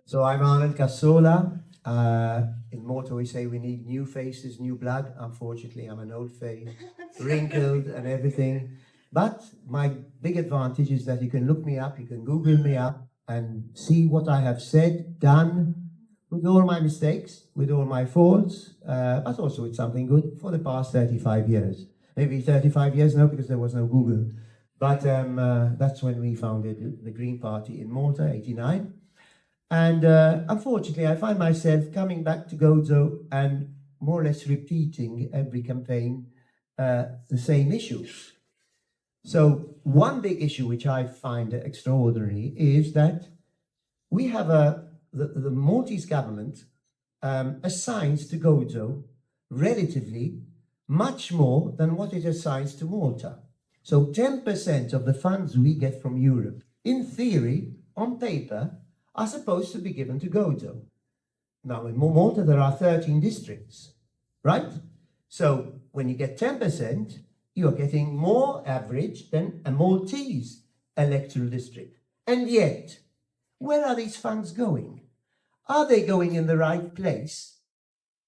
So I'm Arnold Cassola. In Malta, we say we need new faces, new blood. Unfortunately, I'm an old face, wrinkled and everything. But my big advantage is that you can look me up, you can Google me up and see what I have said, done, with all my mistakes, with all my faults, but also with something good for the past 35 years. Maybe 35 years now because there was no Google. But that's when we founded the Green Party in Malta, 89. And unfortunately, I find myself coming back to Gozo and more or less repeating every campaign the same issues. So one big issue which I find extraordinary is that we have the Maltese government assigns to Gozo relatively much more than what it assigns to Malta. So 10% of the funds we get from Europe, in theory, on paper, are supposed to be given to Gozo. Now, in Malta, there are 13 districts, right? So when you get 10%, you are getting more average than a Maltese electoral district. And yet, where are these funds going? Are they going in the right place?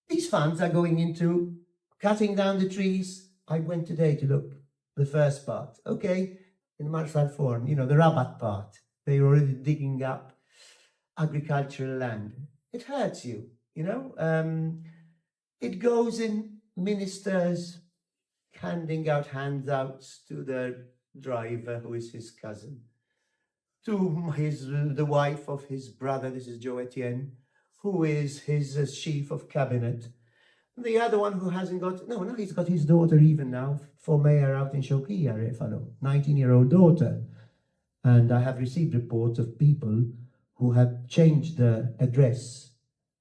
These funds are going into cutting down the trees. I went today to look the first part. Okay, in Marshall Forum, you know, the Rabat part. They're already digging up agricultural land. It hurts you, you know. It goes in ministers handing out handouts to the driver, who is his cousin, to the wife of his brother, this is Joe Etienne, who is his chief of cabinet. The other one who hasn't got, no, he's got his daughter even now for mayor out in Shokia, Refalo, 19-year-old daughter. And I have received reports of people who have changed the address,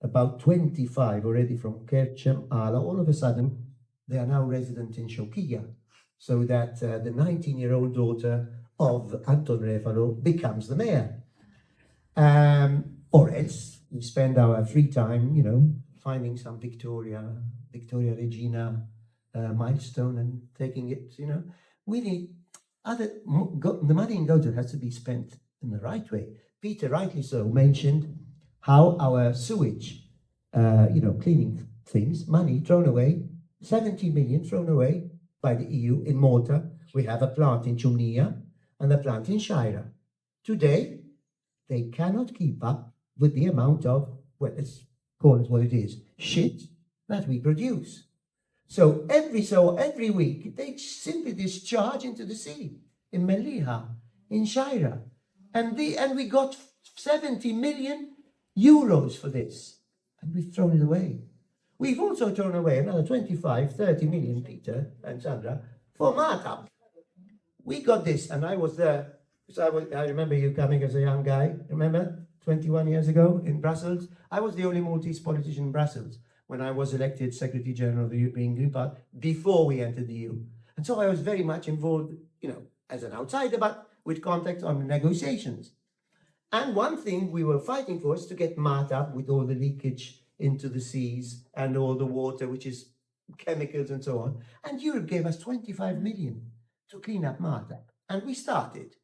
about 25 already from Kerchem, Ala, all of a sudden, they are now resident in Shokia, so that the 19-year-old daughter of Anton Refalo becomes the mayor. Or else we spend our free time, you know, finding some Victoria Regina milestone and taking it, you know. We need the money in Gozo has to be spent in the right way. Peter rightly so mentioned how our sewage, cleaning things, money thrown away, 70 million thrown away by the EU in Malta. We have a plant in Chumnia and a plant in Shira. Today, they cannot keep up with the amount of, well, let's call it what it is, shit that we produce. So every week, they simply discharge into the sea, in Meliha, in Shira. And we got 70 million euros for this, and we've thrown it away. We've also thrown away another 25, 30 million, Peter and Sandra, for markup. We got this, and I was there, because I remember you coming as a young guy, remember, 21 years ago in Brussels. I was the only Maltese politician in Brussels when I was elected Secretary General of the European Green Party before we entered the EU. And so I was very much involved, you know, as an outsider, but with contact on negotiations. And one thing we were fighting for is to get markup with all the leakage into the seas and all the water, which is chemicals and so on. And Europe gave us 25 million to clean up markup. And we started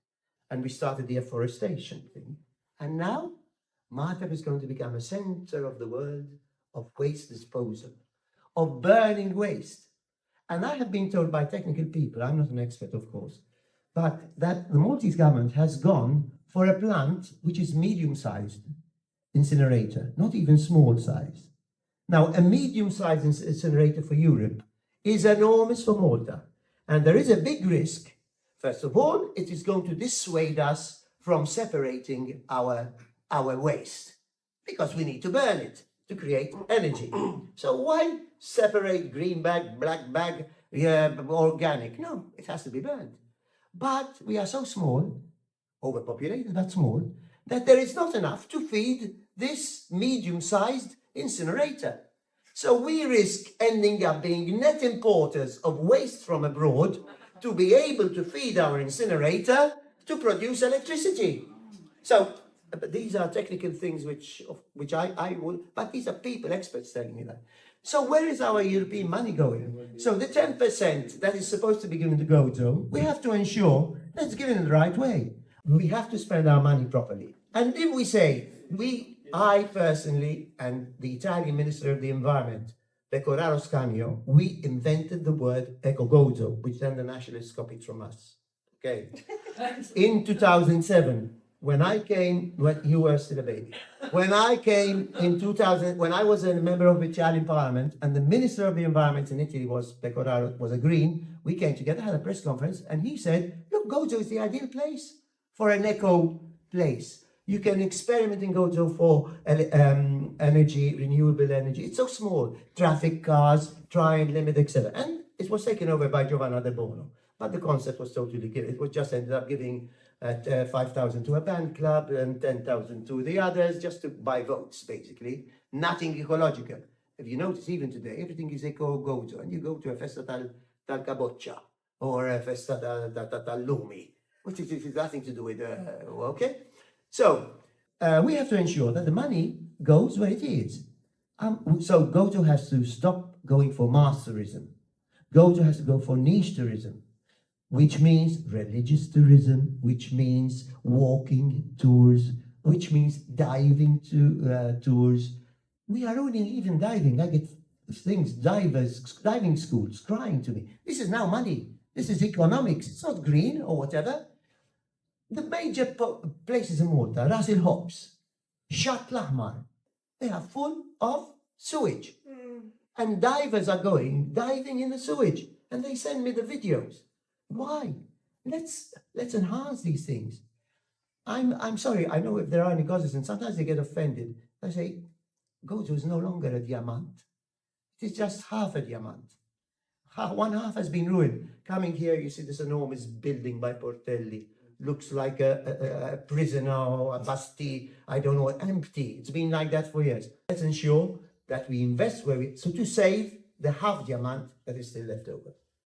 the afforestation thing. And now Malta is going to become a center of the world of waste disposal, of burning waste. And I have been told by technical people, I'm not an expert, of course, but that the Maltese government has gone for a plant which is medium-sized incinerator, not even small size. Now, a medium-sized incinerator for Europe is enormous for Malta. And there is a big risk. First of all, it is going to dissuade us from separating our waste, because we need to burn it to create energy. So why separate green bag, black bag, organic? No, it has to be burned. But we are so small, overpopulated but small, that there is not enough to feed this medium-sized incinerator. So we risk ending up being net importers of waste from abroad to be able to feed our incinerator to produce electricity. So but these are technical things which I will, but these are people, experts telling me that. So where is our European money going? So the 10% that is supposed to be given to Gozo, we have to ensure that it's given in the right way. We have to spend our money properly. And if we say we I personally, and the Italian Minister of the Environment, Pecoraro Scanio, we invented the word eco-gozo, which then the nationalists copied from us. Okay. In 2007, when you were still a baby, when I came in 2000, when I was a member of the Italian Parliament, and the Minister of the Environment in Italy was Pecoraro, was a Green, we came together, had a press conference, and he said, look, Gozo is the ideal place for an eco place. You can experiment in Gozo for energy, renewable energy. It's so small. Traffic, cars, try and limit, etc. And it was taken over by Giovanna De Bono. But the concept was totally given. It was just ended up giving 5,000 to a band club and 10,000 to the others, just to buy votes, basically. Nothing ecological. If you notice, even today, everything is eco-Gozo. And you go to a festa tal Caboccia or a festa tal Lumi, which is nothing to do with, okay? So we have to ensure that the money goes where it is. So Gozo has to stop going for mass tourism. Gozo has to go for niche tourism, which means religious tourism, which means walking tours, which means diving tours. We are ruining even diving. I get diving schools crying to me. This is now money. This is economics. It's not green or whatever. The major places in Malta, Ras El Hops, Shat Lahmar, they are full of sewage. And divers are diving in the sewage. And they send me the videos. Why? Let's enhance these things. I'm sorry, I know if there are any Gozos, and sometimes they get offended. I say, Gozo is no longer a diamant. It is just half a diamant. One half has been ruined. Coming here, you see this enormous building by Portelli. Looks like a prison or a Bastille, I don't know, empty. It's been like that for years. Let's ensure that we invest so to save the half diamant that is still left over.